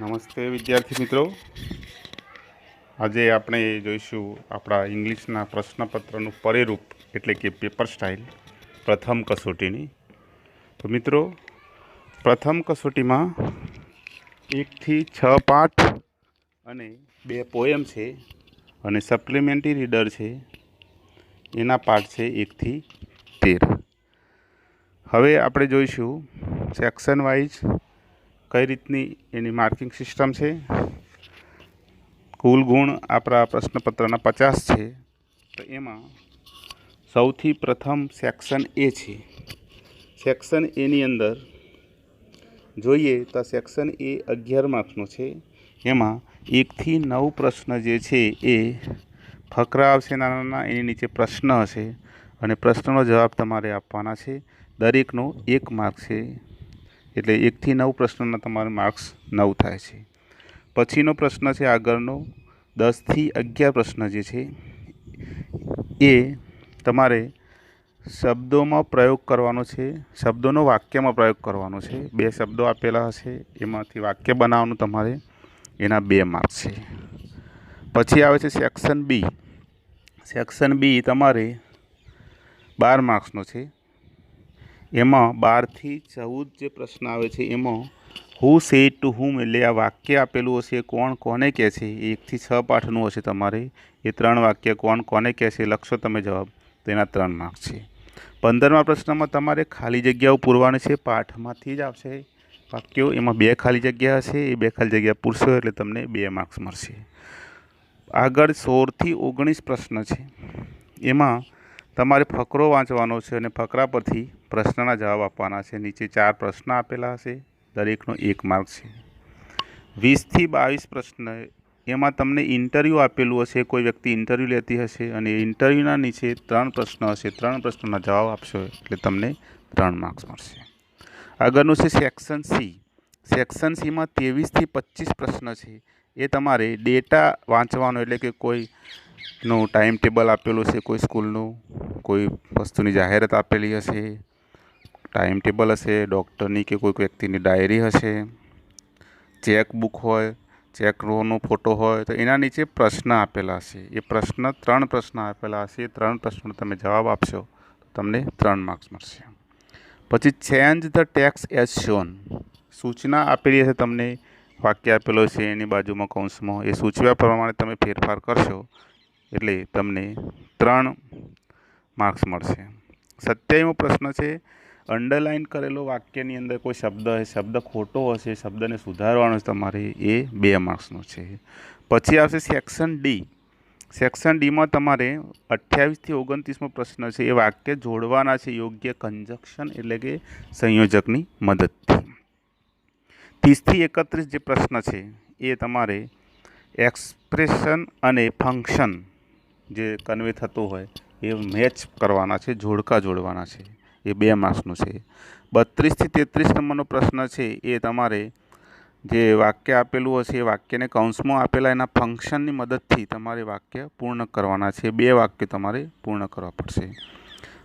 નમસ્તે વિદ્યાર્થી મિત્રો, આજે આપણે જોઈશું આપણા ઇંગ્લિશના પ્રશ્નપત્રનું પરિરૂપ એટલે કે પેપર સ્ટાઇલ પ્રથમ કસોટીની. તો મિત્રો, પ્રથમ કસોટીમાં 1 થી 6 પાઠ અને 2 પોયમ છે અને સપ્લિમેન્ટરી રીડર છે, એના પાઠ છે 1 થી 13. હવે આપણે જોઈશું સેક્શન વાઇઝ કઈ રીતની એની માર્કિંગ સિસ્ટમ છે. કુલ ગુણ આપણા પ્રશ્નપત્રના 50 છે. તો એમાં સૌથી પ્રથમ સેક્શન એ છે. સેક્શન એની અંદર જોઈએ તો સેક્શન એ 11 માર્ક્સનો છે. એમાં 1 થી 9 પ્રશ્ન જે છે એ ફકરા આવશે નાના, એની નીચે પ્રશ્ન હશે અને પ્રશ્નનો જવાબ તમારે આપવાના છે. દરેકનો 1 માર્ક છે, એટલે 1 થી 9 પ્રશ્નના તમારે માર્ક્સ 9 થાય છે. પછીનો પ્રશ્ન છે આગળનો 10 થી 11 પ્રશ્ન જે છે એ તમારે શબ્દોમાં પ્રયોગ કરવાનો છે, શબ્દોનો વાક્યમાં પ્રયોગ કરવાનો છે. 2 શબ્દો આપેલા હશે, એમાંથી વાક્ય બનાવવાનું તમારે, એના 2 માર્ક્સ છે. પછી આવે છે સેક્શન બી. સેક્શન બી તમારે 12 માર્ક્સનો છે. એમાં 12 થી 14 જે પ્રશ્ન આવે છે એમાં હુ સેડ ટુ હુમ, એટલે આ વાક્ય આપેલું હશે કોણ કોને કહે છે. 1 થી 6 પાઠનું હશે તમારે, એ 3 વાક્ય કોણ કોને કહે છે લખશો તમે જવાબ, તો એના 3 માર્ક્સ છે. 15મા પ્રશ્નમાં તમારે ખાલી જગ્યાઓ પૂરવાની છે, પાઠમાંથી જ આવશે વાક્યો, એમાં 2 ખાલી જગ્યા હશે, એ 2 ખાલી જગ્યા પૂરશો એટલે તમને 2 માર્ક્સ મળશે. આગળ 16 થી 19 પ્રશ્ન છે. એમાં તમારે ફકરો વાંચવાનો છે અને ફકરા પરથી પ્રશ્નના જવાબ આપવાના છે. નીચે 4 પ્રશ્ન આપેલા હશે, દરેકનો 1 માર્ક છે. 20 થી 22 પ્રશ્ન, એમાં તમને ઇન્ટરવ્યૂ આપેલું હશે, કોઈ વ્યક્તિ ઇન્ટરવ્યૂ લેતી હશે અને ઇન્ટરવ્યૂના નીચે 3 પ્રશ્ન હશે, 3 પ્રશ્નોના જવાબ આપશો એટલે તમને 3 માર્ક્સ મળશે. આગળનું છે સેક્શન સી. સેક્શન સીમાં 23 થી 25 પ્રશ્ન છે. એ તમારે ડેટા વાંચવાનો, એટલે કે કોઈનું ટાઈમ ટેબલ આપેલું છે, કોઈ સ્કૂલનું, કોઈ વસ્તુની જાહેરાત આપેલી હશે, ટાઈમ ટેબલ હશે, ડૉક્ટરની કે કોઈક વ્યક્તિની ડાયરી હશે, ચેકબુક હોય, ચેકનો ફોટો હોય, તો એના નીચે પ્રશ્ન આપેલા હશે. એ પ્રશ્ન 3 પ્રશ્ન આપેલા હશે, 3 પ્રશ્નનો તમે જવાબ આપશો તો તમને 3 માર્ક્સ મળશે. પછી change the text as shown. સૂચના આપેલી હશે તમને, વાક્ય આપેલો છે એની બાજુમાં કૌંસમાં, એ સૂચવ્યા પ્રમાણે તમે ફેરફાર કરશો એટલે તમને 3 માર્ક્સ મળશે. 27મો પ્રશ્ન છે અંડરલાઇન કરેલો વાક્યની અંદર કોઈ શબ્દ હશે, શબ્દ ખોટો હશે, શબ્દને સુધારવાનો છે તમારે, એ 2 માર્ક્સનો છે. પછી આવશે સેક્શન ડી. સેક્શન ડીમાં તમારે 28 થી 29મો પ્રશ્ન છે. એ વાક્ય જોડવાના છે યોગ્ય કંજક્શન એટલે કે સંયોજકની મદદથી. 30 થી 31 જે પ્રશ્ન છે એ તમારે એક્સપ્રેશન અને ફંક્શન જે કન્વે થતું હોય એ મેચ કરવાના છે, જોડકા જોડવાના છે, એ 2 માર્ક્સનું છે. 32 થી 33 નંબરનો પ્રશ્ન છે એ તમારે જે વાક્ય આપેલું હશે એ વાક્યને કૌંસમાં આપેલા એના ફંક્શનની મદદથી તમારે વાક્ય પૂર્ણ કરવાના છે. 2 વાક્ય તમારે પૂર્ણ કરવા પડશે.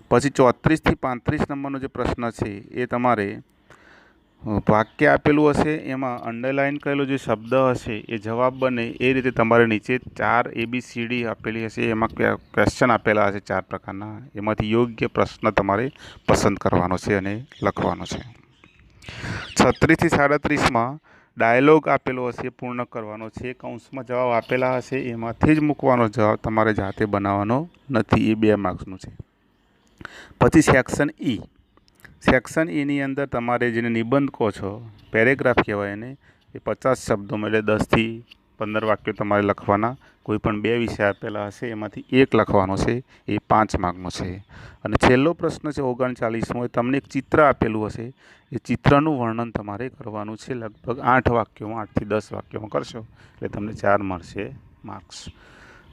પછી 34 થી 35 નંબરનો જે પ્રશ્ન છે એ તમારે વાક્ય આપેલું હશે, એમાં અંડરલાઇન કરેલો જે શબ્દ હશે એ જવાબ બને એ રીતે તમારે નીચે 4 ABCD આપેલી હશે, એમાં ક્વેશ્ચન આપેલા હશે 4 પ્રકારના, એમાંથી યોગ્ય પ્રશ્ન તમારે પસંદ કરવાનો છે અને લખવાનો છે. 36 થી 37માં ડાયલોગ આપેલો હશે, પૂર્ણ કરવાનો છે. કૌંસમાં જવાબ આપેલા હશે, એમાંથી જ મૂકવાનો જવાબ, તમારે જાતે બનાવવાનો નથી, એ 2 માર્ક્સનું છે. પછી સેક્શન ઈ. સેક્શન ઈની અંદર તમારે જેને નિબંધ કહો છો, પેરેગ્રાફ કહેવાય એને, એ 50 શબ્દોમાં એટલે 10 થી 15 વાક્યો તમારે લખવાના. કોઈ પણ 2 વિષય આપેલા હશે, એમાંથી 1 લખવાનો છે, એ 5 માર્કનો છે. અને છેલ્લો પ્રશ્ન છે 39મો, તમને એક ચિત્ર આપેલું હશે, એ ચિત્રનું વર્ણન તમારે કરવાનું છે. લગભગ 8 વાક્યોમાં, 8 થી 10 વાક્યોમાં કરશો એટલે તમને 4 મળશે માર્ક્સ.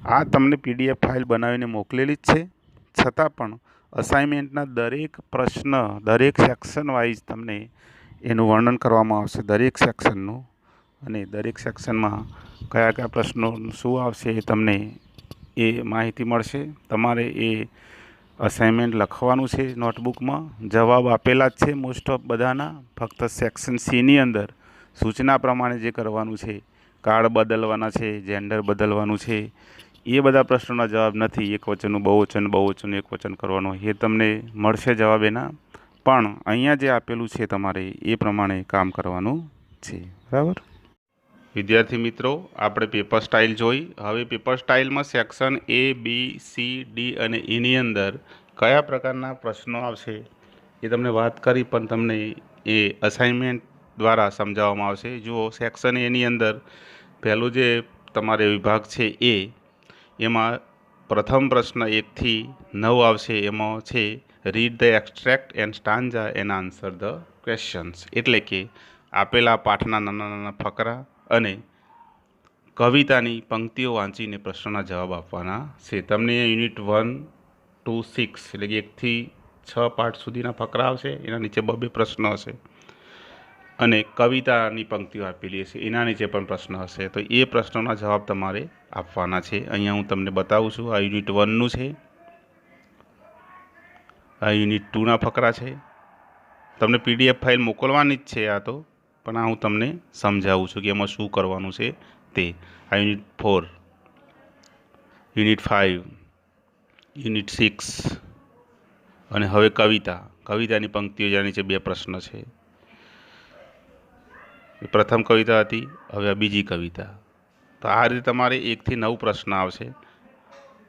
આ તમને PDF ફાઇલ બનાવીને મોકલેલી જ છે, છતાં પણ અસાઇનમેન્ટના દરેક પ્રશ્ન, દરેક સેક્શન વાઇઝ તમને એનું વર્ણન કરવામાં આવશે, દરેક સેક્શનનું, અને દરેક સેક્શનમાં કયા કયા પ્રશ્નો શું આવશે એ તમને એ માહિતી મળશે. તમારે એ અસાઇનમેન્ટ લખવાનું છે નોટબુકમાં. જવાબ આપેલા જ છે મોસ્ટ ઓફ બધાના, ફક્ત સેક્શન સીની અંદર સૂચના પ્રમાણે જે કરવાનું છે, કાર્ડ બદલવાના છે, જેન્ડર બદલવાનું છે, એ બધા પ્રશ્નોના જવાબ નથી. એકવચનનું બહુવચન, બહુવચનનું એકવચન કરવાનું એ તમને મળશે જવાબ એના. પણ અહીંયા જે આપેલું છે તમારે એ પ્રમાણે કામ કરવાનું છે. બરાબર. વિદ્યાર્થી મિત્રો, આપણે પેપર સ્ટાઇલ જોઈ. હવે પેપર સ્ટાઇલમાં section A, B, C, D અને Eની અંદર કયા પ્રકારના પ્રશ્નો આવશે એ તમને વાત કરી, પણ તમને એ અસાઇનમેન્ટ દ્વારા સમજાવવામાં આવશે. જુઓ, સેક્શન એની અંદર પહેલું જે તમારે વિભાગ છે એમાં પ્રથમ પ્રશ્ન 1 થી 9 આવશે. એમાં છે read the extract and stanza and answer the questions, એટલે કે આપેલા પાઠના નાના નાના ફકરા અને કવિતાની પંક્તિઓ વાંચીને પ્રશ્નોના જવાબ આપવાના છે. તમને યુનિટ 1 to 6 એટલે કે 1 થી 6 પાઠ સુધીના ફકરા આવશે. એના નીચે 2 પ્રશ્નો હશે અને કવિતાની પંક્તિઓ આપેલી હશે, એના નીચે પણ પ્રશ્ન હશે. તો એ પ્રશ્નોના જવાબ તમારે આપવાના છે. અહીંયા હું તમને બતાવું છું. આ યુનિટ 1નું છે, આ યુનિટ 2ના ફકરા છે. તમને PDF ફાઇલ મોકલવાની જ છે આ તો, પણ આ હું તમને સમજાવું છું કે એમાં શું કરવાનું છે તે. આ યુનિટ 4, યુનિટ 5, યુનિટ 6 અને હવે કવિતાની પંક્તિઓ જેના નીચે 2 પ્રશ્ન છે. પ્રથમ કવિતા હતી, હવે આ બીજી કવિતા. તો આ રીતે તમારે 1 થી 9 પ્રશ્ન આવશે.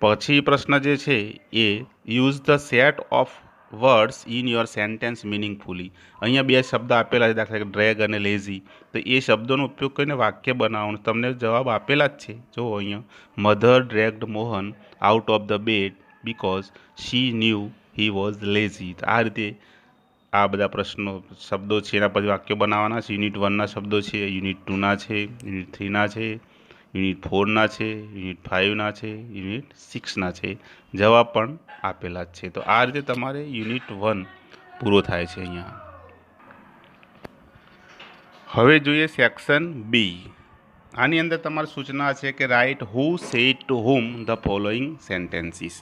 પછી પ્રશ્ન જે છે એ use the set of words in your sentence meaningfully. અહીંયા 2 શબ્દ આપેલા છે, દાખલા કે ડ્રેગ અને લેઝી. તો એ શબ્દોનો ઉપયોગ કરીને વાક્ય બનાવવાનું. તમને જવાબ આપેલા જ છે. જો અહીંયા, mother dragged Mohan out of the bed because she knew he was lazy. આ રીતે આ બધા પ્રશ્નો શબ્દો છે, એના પછી વાક્યો બનાવવાના છે. યુનિટ 1ના શબ્દો છે, યુનિટ 2ના છે, યુનિટ 3ના છે, યુનિટ 4ના છે, યુનિટ 5ના છે, યુનિટ 6ના છે. જવાબ પણ આપેલા જ છે. તો આ રીતે તમારે યુનિટ 1 પૂરો થાય છે અહીંયા. હવે જોઈએ સેક્શન B. આની અંદર તમારી સૂચના છે કે write who said to whom the following sentences.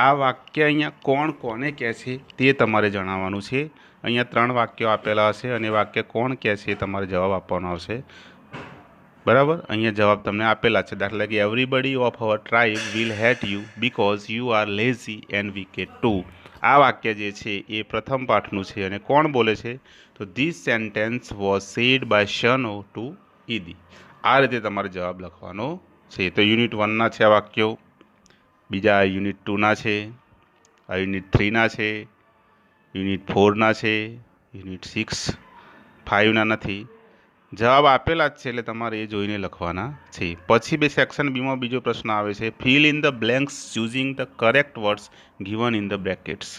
આ વાક્ય અહીંયા કોણ કોને કહે છે તે તમારે જણાવવાનું છે. અહીંયા 3 વાક્યો આપેલા હશે અને વાક્ય કોણ કહે છે એ તમારે જવાબ આપવાનો આવશે. બરાબર. અહીંયા જવાબ તમને આપેલા છે. દાખલા કે everybody of our tribe will hate you because you are lazy and wicked too. આ વાક્ય જે છે એ પ્રથમ પાઠનું છે અને કોણ બોલે છે? તો this sentence was said by શનો ટુ ઈદી. આ રીતે તમારે જવાબ લખવાનો છે. તો યુનિટ 1ના છે આ વાક્યો, બીજા યુનિટ 2ના છે, આ યુનિટ 3ના છે, યુનિટ 4ના છે, યુનિટ 6, 5ના નથી. જવાબ આપેલા જ છે એટલે તમારે એ જોઈને લખવાના છે. પછી સેક્શન બીમાં બીજો પ્રશ્ન આવે છે, fill in the blanks choosing the correct words given in the brackets.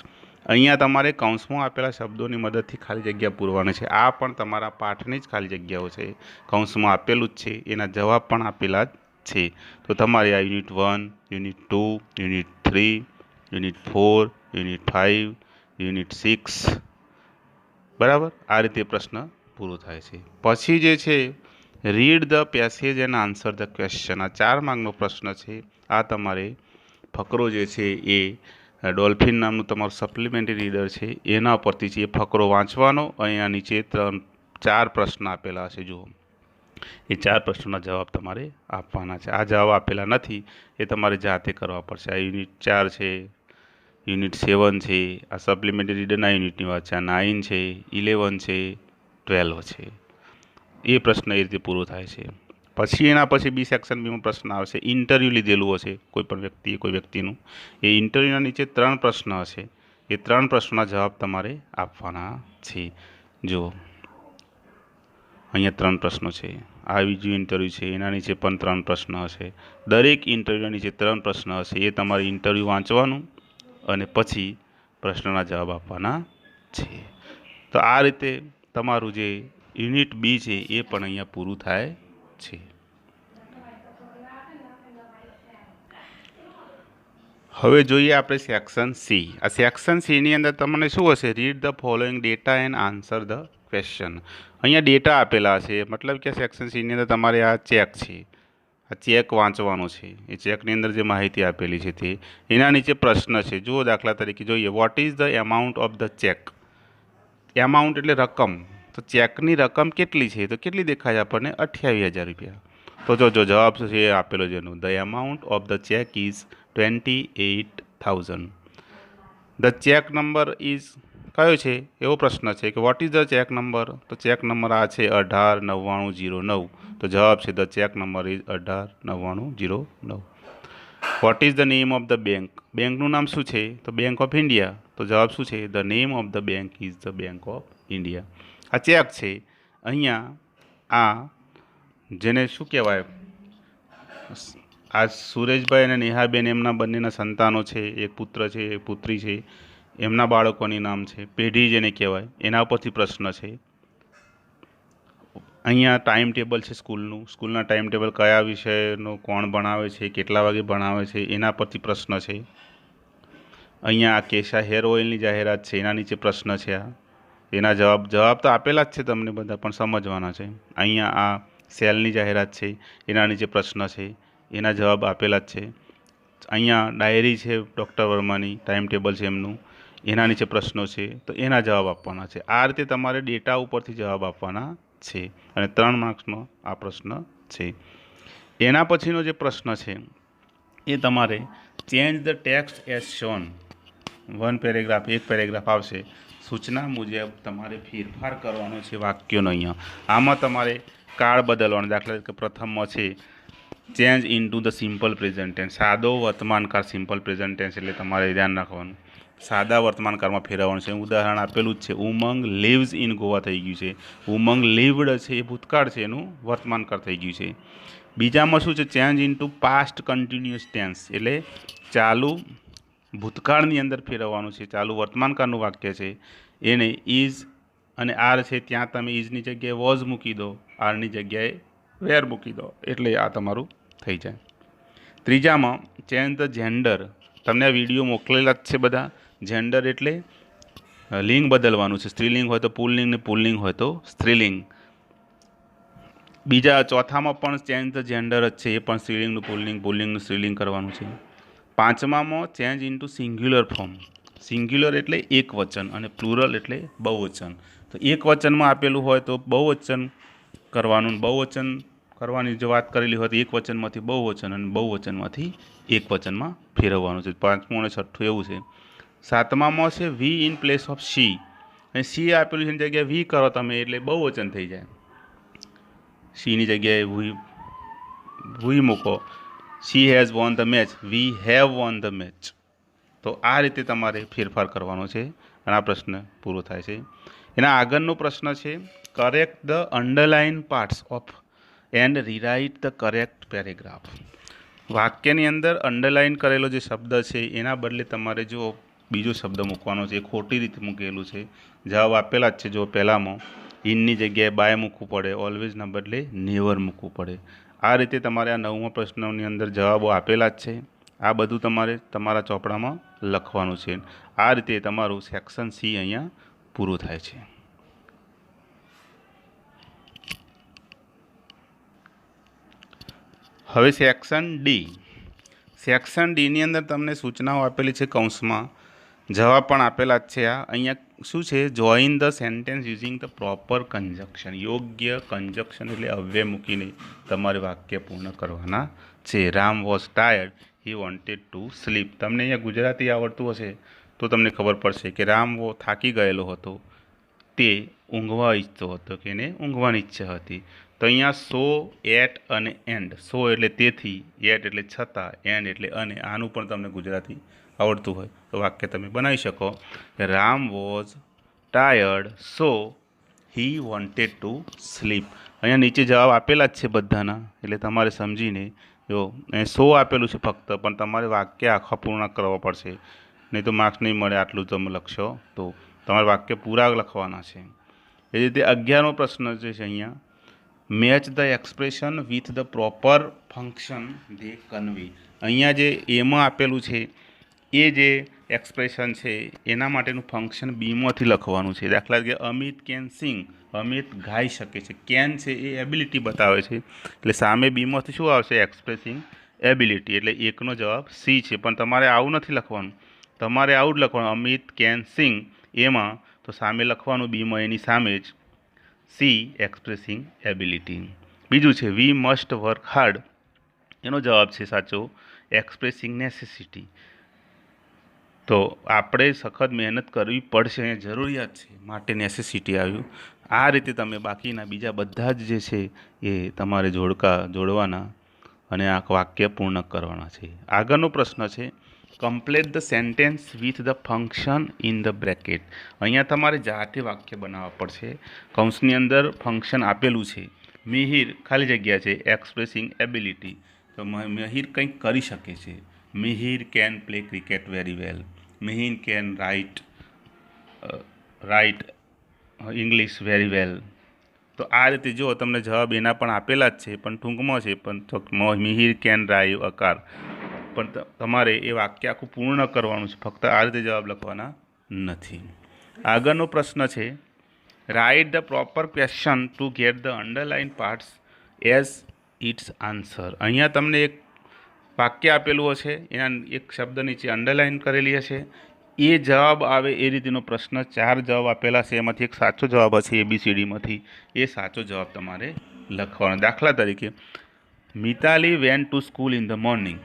અહીંયા તમારે કૌંસમાં આપેલા શબ્દોની મદદથી ખાલી જગ્યા પૂરવાની છે. આ પણ તમારા પાઠની જ ખાલી જગ્યાઓ છે, કૌંસમાં આપેલું જ છે, એના જવાબ પણ આપેલા જ છે. તો તમારે આ unit 1, unit 2, unit 3, unit 4, unit 5, unit 6, બરાબર. આ રીતે પ્રશ્ન પૂરો થાય છે. પછી જે છે read the passage and answer the question. આ 4 માર્કનો પ્રશ્ન છે. આ તમારે ફકરો જે છે એ ડોલ્ફિન નામનું તમારું સપ્લિમેન્ટરી રીડર છે એના પરથી છે એ ફકરો વાંચવાનો અને એના નીચે 4 પ્રશ્ન આપેલા હશે. જુઓ, એ 4 પ્રશ્નોના જવાબ તમારે આપવાના છે. આ જવાબ આપેલા નથી એ તમારે જાતે કરવા પડશે. આ યુનિટ 4 છે, યુનિટ 7 છે, આ સપ્લિમેન્ટરી રીડરના યુનિટની વાત છે, આ 9 છે, 11 છે, 12 છે. એ પ્રશ્ન એ રીતે પૂરો થાય છે. પછી એના પછી બી સેક્શન બીમાં પ્રશ્ન આવશે, ઇન્ટરવ્યૂ લીધેલું હશે કોઈ પણ વ્યક્તિએ કોઈ વ્યક્તિનું. એ ઇન્ટરવ્યૂના નીચે 3 પ્રશ્ન હશે. એ 3 પ્રશ્નોના જવાબ તમારે આપવાના છે. જુઓ, અહીંયા 3 પ્રશ્નો છે. આ બીજું ઇન્ટરવ્યૂ છે, એના નીચે પણ 3 પ્રશ્ન હશે. દરેક ઇન્ટરવ્યૂના નીચે 3 પ્રશ્ન હશે. એ તમારે ઇન્ટરવ્યૂ વાંચવાનું અને પછી પ્રશ્નના જવાબ આપવાના છે. તો આ રીતે તમારું જે યુનિટ બી છે એ પણ અહીંયા પૂરું થાય છે. હવે જોઈએ આપણે સેક્શન સી. આ સેક્શન સીની અંદર તમને શું હશે? Read the following data and answer the question. અહીંયા ડેટા આપેલા છે, મતલબ કે સેક્શન સીની અંદર તમારે આ ચેક છે, આ ચેક વાંચવાનો છે. એ ચેકની અંદર જે માહિતી આપેલી છે તે એના નીચે પ્રશ્ન છે. જુઓ, દાખલા તરીકે જોઈએ, what is the amount of the check. Amount એટલે રકમ. તો તો ચેકની રકમ કેટલી છે? તો કેટલી દેખાય આપણને? 28,000 રૂપિયા. તો જો જવાબ શું છે એ આપેલો છે એનું. The amount of the check is 28,000. The check number is કયો છે એવો પ્રશ્ન છે કે what is the check number? તો ચેક નંબર આ છે 18,9909. તો જવાબ છે the check number is 18,9909. What is the name of the bank? બેંકનું નામ શું છે? તો બેંક ઓફ ઇન્ડિયા. તો જવાબ શું છે? The name of the bank is the bank of India. આ ચેક છે. અહીંયા આ જેને શું કહેવાય, આ સુરેશભાઈ અને નેહાબેન એમના બંનેના સંતાનો છે, એક પુત્ર છે એક પુત્રી છે, એમના બાળકોની નામ છે, પેઢી જેને કહેવાય એના ઉપરથી પ્રશ્ન છે. અહીંયા ટાઈમ ટેબલ છે સ્કૂલના ટાઈમ ટેબલ કયા વિષયનો કોણ ભણાવે છે, કેટલા વાગે ભણાવે છે એના પરથી પ્રશ્ન છે. અહીંયા આ કેશા હેર ઓઇલની જાહેરાત છે એના નીચે પ્રશ્ન છે. એના જવાબ તો આપેલા જ છે તમને બધા, પણ સમજવાના છે. અહીંયા આ સેલની જાહેરાત છે એના નીચે પ્રશ્ન છે, એના જવાબ આપેલા જ છે. અહીંયા ડાયરી છે ડૉક્ટર વર્માની, ટાઈમ ટેબલ છે એમનું, એના નીચે પ્રશ્નો છે, તો એના જવાબ આપવાના છે. આ રીતે તમારે ડેટા ઉપરથી જવાબ આપવાના છે અને 3 માર્ક્સનો આ પ્રશ્ન છે. એના પછીનો જે પ્રશ્ન છે એ તમારે change the text as shown. એક પેરેગ્રાફ આવશે. સૂચના મુજબ તમારે ફેરફાર કરવાનો છે વાક્યોનો. અહીંયા આમાં તમારે કાળ બદલવાનો. દાખલા તરીકે પ્રથમમાં છે change into the simple present tense. સાદો વર્તમાનકાળ સિમ્પલ પ્રેઝન્ટ ટેન્સ એટલે તમારે ધ્યાન રાખવાનું, સાદા વર્તમાનકાળમાં ફેરવવાનું છે. ઉદાહરણ આપેલું જ છે, ઉમંગ લિવ્સ ઇન ગોવા થઈ ગયું છે. ઉમંગ લિવ્ડ છે એ ભૂતકાળ છે, એનું વર્તમાનકાળ થઈ ગયું છે. બીજામાં શું છે? Change into past continuous tense એટલે ચાલુ ભૂતકાળની અંદર ફેરવવાનું છે. ચાલુ વર્તમાનકાળનું વાક્ય છે એને ઇઝ અને આર છે ત્યાં તમે ઇઝની જગ્યાએ વોઝ મૂકી દો, આરની જગ્યાએ વેર મૂકી દો એટલે આ તમારું થઈ જાય. ત્રીજામાં ચેન્જ ધ જેન્ડર. તમને આ વિડીયો મોકલેલા જ છે બધા. જેન્ડર એટલે લિંગ બદલવાનું છે. સ્ત્રીલિંગ હોય તો પુલ્લિંગ ને પુલ્લિંગ હોય તો સ્ત્રીલિંગ. ચોથામાં પણ ચેન્જ ધ જેન્ડર જ છે, એ પણ સ્ત્રીલિંગનું પુલ્લિંગ, પુલ્લિંગનું સ્ત્રીલિંગ કરવાનું છે. પાંચમામાં change into singular form. Singular એટલે એક વચન અને પ્લુરલ એટલે બહુવચન. તો એક વચનમાં આપેલું હોય તો બહુવચન કરવાનું, બહુવચન કરવાની જો વાત કરેલી હોય તો એક વચનમાંથી બહુવચન અને બહુવચનમાંથી એક વચનમાં ફેરવવાનું છે. 5મું અને 6ઠ્ઠું એવું છે. 7મામાં છે વી ઇન પ્લેસ ઓફ સી. અને સી આપેલું છે એની જગ્યાએ વી કરો તમે એટલે બહુવચન થઈ જાય. સીની જગ્યાએ વી મૂકો. She has won the match, we have won the match. તો આ રીતે તમારે ફેરફાર કરવાનો છે અને આ પ્રશ્ન પૂરો થાય છે. એના આગળનો પ્રશ્ન છે correct the underline parts of and rewrite the correct paragraph. વાક્યની અંદર અંડરલાઇન કરેલો જે શબ્દ છે એના બદલે તમારે જો બીજો શબ્દ મૂકવાનો છે, એ ખોટી રીતે મૂકેલું છે. જવાબ આપેલા જ છે. જો પહેલામાં ઇનની જગ્યાએ બાય મૂકવું પડે, ઓલવેઝના બદલે નેવર મૂકવું પડે. આ રીતે તમારે આ 9મા પ્રશ્નની અંદર જવાબો આપેલા જ છે. આ બધું તમારે તમારા ચોપડામાં લખવાનું છે. આ રીતે તમારું સેક્શન સી અહીંયા પૂરું થાય છે. હવે સેક્શન ડી. સેક્શન ડીની અંદર તમને સૂચનાઓ આપેલી છે કૌંસમાં, જવાબ પણ આપેલા જ છે. અહીંયા શું છે? Join the sentence using the proper conjunction. યોગ્ય કન્જક્શન એટલે અવ્યય મૂકીને તમારે વાક્ય પૂર્ણ કરવાના છે. Ram was tired, he wanted to sleep. તમને અહીંયા ગુજરાતી આવડતું હશે તો તમને ખબર પડશે કે રામ થાકી ગયેલો હતો, તે ઊંઘવા ઈચ્છતો હતો કે એને ઊંઘવાની ઈચ્છા હતી. તો અહીંયા સો, એટ અને એન્ડ. સો એટલે તેથી, એટ એટલે છતાં, એન્ડ એટલે અને. આનું પણ તમને ગુજરાતી આવડતું હોય તો વાક્ય તમે બનાવી શકો કે Ram was tired so he wanted to sleep. અહીંયા નીચે જવાબ આપેલા જ છે બધાના, એટલે તમારે સમજીને જો સો આપેલું છે ફક્ત, પણ તમારે વાક્ય આખા પૂર્ણ કરવા પડશે, નહીં તો માર્ક્સ નહીં મળે. આટલું તમે લખશો તો તમારે વાક્ય પૂરા લખવાના છે. એ રીતે 11મો પ્રશ્ન જે છે અહીંયા match the expression with the proper function they convey. અહીંયા જે એમાં આપેલું છે એ જે એક્સપ્રેશન છે એના માટેનું ફંક્શન બીમાંથી લખવાનું છે. દાખલા તરીકે અમિત કેન સિંગ. અમિત ગાઈ શકે છે. કેન છે એ એબિલિટી બતાવે છે, એટલે સામે બીમાંથી શું આવશે? Expressing ability. એટલે એકનો જવાબ સી છે. પણ તમારે આવું નથી લખવાનું, તમારે આવું જ લખવાનું અમિત કેન સિંગ. એમાં તો સામે લખવાનું બીમાં એની સામે જ સી એક્સપ્રેસિંગ એબિલિટી. બીજું છે વી મસ્ટ વર્ક હાર્ડ, એનો જવાબ છે સાચો એક્સપ્રેસિંગ નેસેસિટી. તો આપણે સખત મહેનત કરવી પડશે, અહીંયા જરૂરિયાત છે માટે નેસેસિટી આવ્યું. આ રીતે તમે બાકીના બીજા બધા જ જે છે એ તમારે જોડવાના અને આ વાક્ય પૂર્ણ કરવાના છે. આગળનો પ્રશ્ન છે complete the sentence with the function in the bracket. અહીંયા તમારે જાતે વાક્ય બનાવવા પડશે. કૌંસની અંદર ફંક્શન આપેલું છે. મિહિર ખાલી જગ્યા છે એક્સપ્રેસિંગ એબિલિટી. તો મિહિર કંઈક કરી શકે છે. Mihir can play cricket very well. Mihir can write English very well. તો આ રીતે જો તમને જવાબ એના પણ આપેલા જ છે, પણ ટૂંકમાં છે. પણ Mihir can drive a car, પણ તમારે એ વાક્ય આખું પૂર્ણ કરવાનું છે, ફક્ત આ રીતે જવાબ લખવાના નથી. આગળનો પ્રશ્ન છે write the proper question two get the underline parts as its answer. અહીંયા તમને એક વાક્ય આપેલું હશે, એના એક શબ્દ નીચે અંડરલાઇન કરેલી હશે, એ જવાબ આવે એ રીતેનો પ્રશ્ન. 4 જવાબ આપેલા છે, એમાંથી એક સાચો જવાબ હશે ABCDમાંથી. એ સાચો જવાબ તમારે લખવાનો. દાખલા તરીકે Mitali went to school in the morning.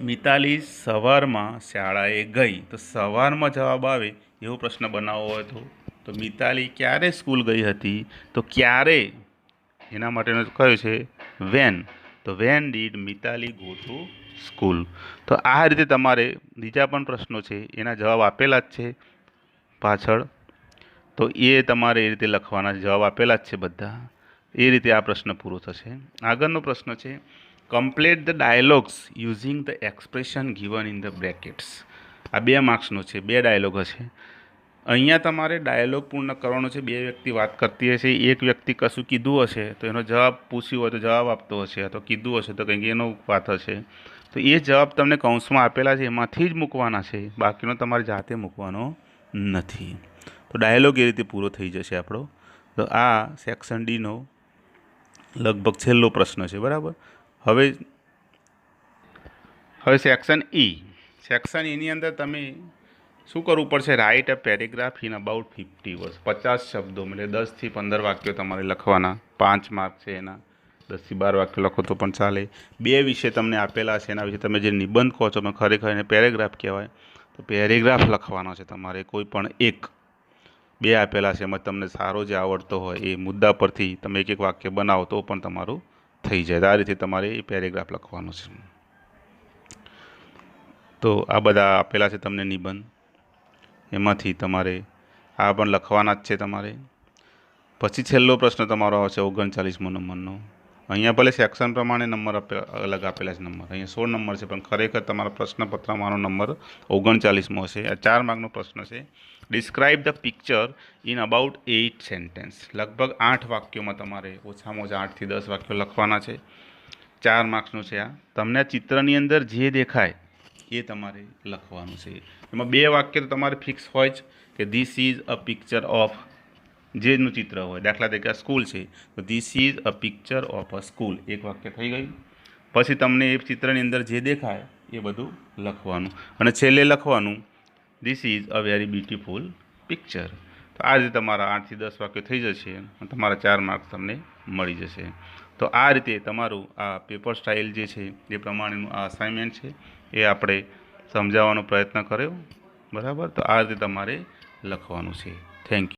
Mitali સવારમાં શાળાએ ગઈ. તો સવારમાં જવાબ આવે એવો પ્રશ્ન બનાવવો હોય તો મિતાલી ક્યારે સ્કૂલ ગઈ હતી? તો ક્યારે એના માટેનો કયો છે? વેન. તો when did Mitali go to school. તો આ રીતે તમારે બીજા પણ પ્રશ્નો છે એના જવાબ આપેલા જ છે પાછળ, તો એ તમારે એ રીતે લખવાના. જવાબ આપેલા જ છે બધા. એ રીતે આ પ્રશ્ન પૂરો થશે. આગળનો પ્રશ્ન છે complete the dialogues using the expression given in the brackets. આ 2 માર્ક્સનો છે, 2 ડાયલોગ હશે. અહીંયા તમારે ડાયલોગ પૂર્ણ કરવાનો છે. 2 વ્યક્તિ વાત કરતી હશે, એક વ્યક્તિ કશું કીધું હશે તો એનો જવાબ પૂછ્યું હોય તો જવાબ આપતો હશે, તો કીધું હશે તો કંઈક એનો વાત હશે. તો એ જવાબ તમને કૌંસમાં આપેલા છે એમાંથી જ મૂકવાના છે, બાકીનો તમારે જાતે મૂકવાનો નથી. તો ડાયલોગ એ રીતે પૂરો થઈ જશે આપણો. તો આ સેક્શન ડીનો લગભગ છેલ્લો પ્રશ્ન છે, બરાબર. હવે સેક્શન ઈ. સેક્શન ઈની અંદર તમે શું કરવું પડશે? Write a paragraph in about 50 words. 50 શબ્દો એટલે 10 થી 15 વાક્યો તમારે લખવાના. 5 માર્ક છે એના. 10 થી 12 વાક્યો લખો તો પણ ચાલે. 2 વિષય તમને આપેલા છે, એના વિશે તમે જે નિબંધ કહો છો, પણ ખરેખર એને પેરેગ્રાફ કહેવાય. તો પેરેગ્રાફ લખવાનો છે તમારે, કોઈ પણ એક. 2 આપેલા છે, એમાં તમને સારો જે આવડતો હોય એ મુદ્દા પરથી તમે એક વાક્ય બનાવો તો પણ તમારું થઈ જાય. આ રીતે તમારે એ પેરેગ્રાફ લખવાનો છે. તો આ બધા આપેલા છે તમને નિબંધ, એમાંથી તમારે આ પણ લખવાના જ છે તમારે. પછી છેલ્લો પ્રશ્ન તમારો આવશે 39મો નંબરનો. અહીંયા ભલે સેક્શન પ્રમાણે નંબર અલગ આપેલા છે નંબર, અહીંયા 16 નંબર છે, પણ ખરેખર તમારા પ્રશ્નપત્રમાંનો નંબર 39મો હશે. આ 4 માર્કનો પ્રશ્ન છે. Describe the picture in about 8 sentence. લગભગ 8 વાક્યોમાં તમારે ઓછામાં ઓછા 8 થી 10 વાક્યો લખવાના છે. 4 માર્ક્સનું છે આ. તમને આ ચિત્રની અંદર જે દેખાય એ તમારે લખવાનું છે. એમાં 2 વાક્ય તો તમારે ફિક્સ હોય જ કે this is a picture of, જેનું ચિત્ર હોય. દાખલા તરીકે આ સ્કૂલ છે તો this is a picture of a school, એક વાક્ય થઈ ગયું. પછી તમને એ ચિત્રની અંદર જે દેખાય એ બધું લખવાનું, અને છેલ્લે લખવાનું this is a very beautiful picture. તો આ રીતે તમારા 8 થી 10 વાક્યો થઈ જશે અને તમારા 4 માર્ક્સ તમને મળી જશે. તો આ રીતે તમારું આ પેપર સ્ટાઇલ જે છે એ પ્રમાણેનું આ અસાઇનમેન્ટ છે, એ આપણે સમજાવવાનો પ્રયત્ન કર્યો, બરાબર. તો આ રીતે તમારે લખવાનું છે. Thank you.